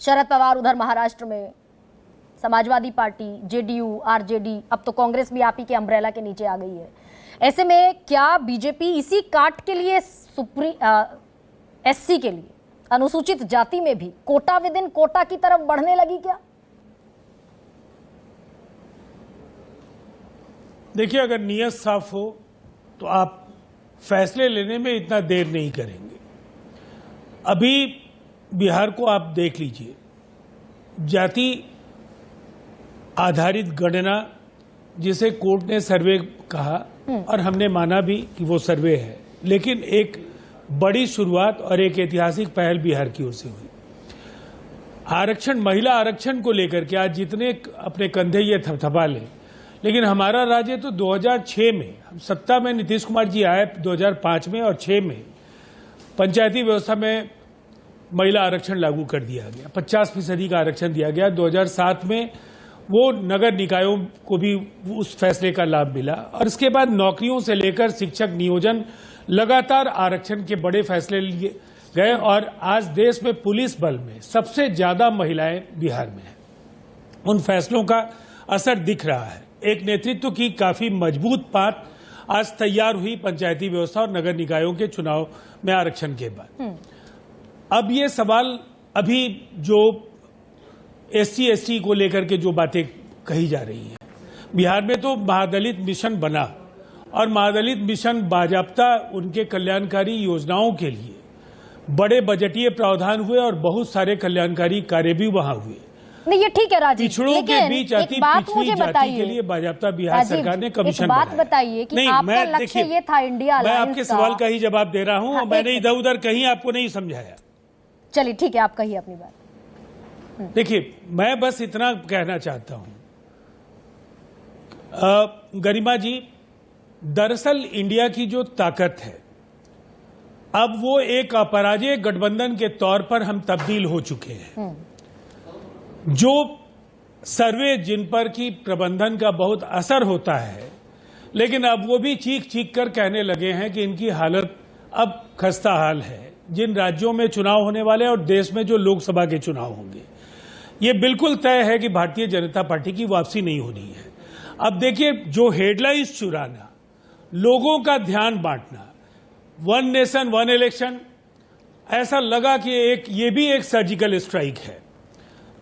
शरद पवार उधर महाराष्ट्र में, Samajwadi party, JDU, RJD, अब तो कांग्रेस भी आप ही के अम्ब्रेला के नीचे आ गई है। ऐसे में क्या बीजेपी इसी काट के लिए एससी के लिए, अनुसूचित जाति में भी कोटा विद इन कोटा की तरफ बढ़ने लगी क्या? देखिए, अगर नीयत साफ हो तो आप फैसले लेने में इतना देर नहीं करेंगे। अभी बिहार को आप देख लीजिए, जाति आधारित गणना जिसे कोर्ट ने सर्वे कहा और हमने माना भी कि वो सर्वे है, लेकिन एक बड़ी शुरुआत और एक ऐतिहासिक पहल बिहार की ओर से हुई। आरक्षण, महिला आरक्षण को लेकर के आज जितने अपने कंधे ये थपथपा लें, लेकिन हमारा राज्य तो 2006 में, हम सत्ता में नीतीश कुमार जी आए 2005 में और 6 में पंचायती व्यवस्था में महिला आरक्षण लागू कर दिया गया, 50% का आरक्षण दिया गया। 2007 में वो नगर निकायों को भी उस फैसले का लाभ मिला और इसके बाद नौकरियों से लेकर शिक्षक नियोजन लगातार आरक्षण के बड़े फैसले लिए गए और आज देश में पुलिस बल में सबसे ज्यादा महिलाएं बिहार में हैं। उन फैसलों का असर दिख रहा है। एक नेतृत्व की काफी मजबूत बात आज तैयार हुई पंचायती व्यवस्था और नगर निकायों के चुनाव में आरक्षण के बाद। अब ये सवाल, अभी जो एससी एसटी को लेकर के जो बातें कही जा रही हैं, बिहार में तो महादलित मिशन बना और महादलित मिशन बाजाप्ता उनके कल्याणकारी योजनाओं के लिए बड़े बजटीय प्रावधान हुए और बहुत सारे कल्याणकारी कार्य भी वहां हुए। नहीं, ये ठीक है राजीव, पिछड़ों के बीच अति पिछड़ी जाति के लिए बाजाप्ता बिहार सरकार ने कमीशन बनाया। बात बताइए कि आपका लक्ष्य ये था इंडिया मैं आपके सवाल का ही जवाब दे रहा हूं, मैंने इधर उधर कहीं आपको नहीं समझाया। चलिए ठीक है, आप कहिए अपनी बात। देखिए, मैं बस इतना कहना चाहता हूं, गरिमा जी, दरअसल इंडिया की जो ताकत है, अब वो एक अपराजय गठबंधन के तौर पर हम तब्दील हो चुके हैं। जो सर्वे जिन पर की प्रबंधन का बहुत असर होता है, लेकिन अब वो भी चीख चीख कर कहने लगे हैं कि इनकी हालत अब खस्ता हाल है। जिन राज्यों में चुनाव होने वाले और देश में जो लोकसभा के चुनाव होंगे, ये बिल्कुल तय है कि भारतीय जनता पार्टी की वापसी नहीं होनी है। अब देखिए, जो हेडलाइंस चुराना, लोगों का ध्यान बांटना, वन नेशन वन इलेक्शन, ऐसा लगा कि ये भी एक सर्जिकल स्ट्राइक है।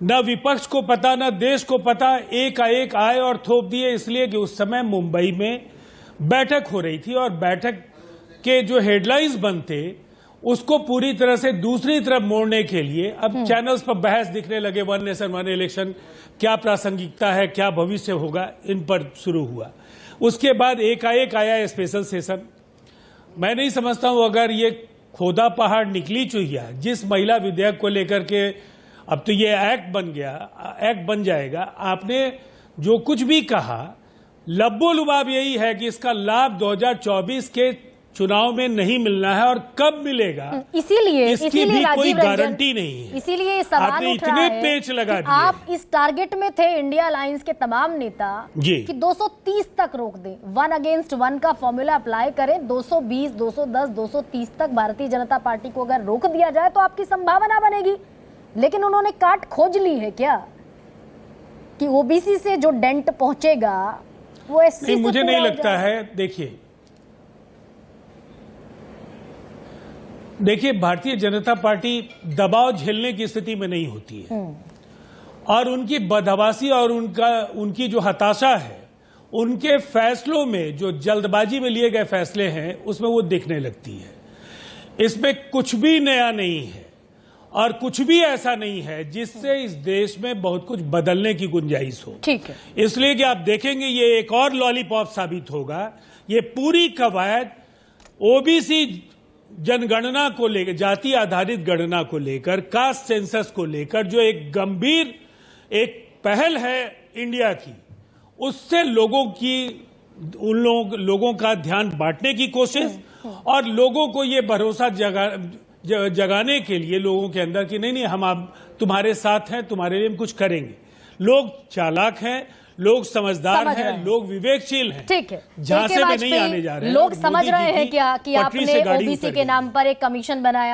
न विपक्ष को पता, न देश को पता, एकाएक आए और थोप दिए, इसलिए कि उस समय मुंबई में बैठक हो रही थी और बैठक के जो हेडलाइंस बनते उसको पूरी तरह से दूसरी तरफ मोड़ने के लिए अब चैनल्स पर बहस दिखने लगे। वन नेशन वन इलेक्शन क्या प्रासंगिकता है, क्या भविष्य होगा, इन पर शुरू हुआ। उसके बाद एकाएक आया स्पेशल सेशन। मैं नहीं समझता हूं, अगर ये खोदा पहाड़ निकली चुहिया, जिस महिला विधेयक को लेकर के अब तो ये एक्ट बन जाएगा। आपने जो कुछ भी कहा, लब्बो लुबाब यही है कि इसका लाभ 2024 के चुनाव में नहीं मिलना है और कब मिलेगा इसकी भी कोई गारंटी नहीं है। इसीलिए सवाल उठ रहा है पेच लगा दिए। आप इस टारगेट में थे, इंडिया अलायंस के तमाम नेता, कि 230 तक रोक दें, 1 अगेंस्ट 1 का फॉर्मूला अप्लाई करें, 220, 210, 230 तक भारतीय जनता पार्टी को अगर रोक दिया जाए तो आपकी संभावना बनेगी। लेकिन उन्होंने काट खोज ली है क्या कि ओबीसी से जो डेंट पहुंचेगा वो एससी से? मुझे नहीं लगता है। देखिए, भारतीय जनता पार्टी दबाव झेलने की स्थिति में नहीं होती है और उनकी बदहवासी और उनकी जो हताशा है, उनके फैसलों में जो जल्दबाजी में लिए गए फैसले हैं, उसमें वो दिखने लगती है। इसमें कुछ भी नया नहीं है और कुछ भी ऐसा नहीं है जिससे इस देश में बहुत कुछ बदलने की गुंजाइश हो। ठीक है, इसलिए कि आप देखेंगे ये एक और लॉलीपॉप साबित होगा। ये पूरी कवायद ओबीसी जनगणना को लेकर, जाति आधारित गणना को लेकर, कास्ट सेंसस को लेकर जो एक गंभीर एक पहल है इंडिया की, उससे लोगों का ध्यान बांटने की कोशिश और लोगों को ये भरोसा जगाने के लिए लोगों के अंदर कि नहीं हम आप तुम्हारे साथ हैं, तुम्हारे लिए हम कुछ करेंगे। लोग चालाक हैं, लोग समझदार हैं, लोग विवेकशील हैं। ठीक है, झांसे में नहीं आने जा रहे हैं। लोग समझ रहे हैं क्या कि आपने ओबीसी के नाम पर एक कमीशन बनाया।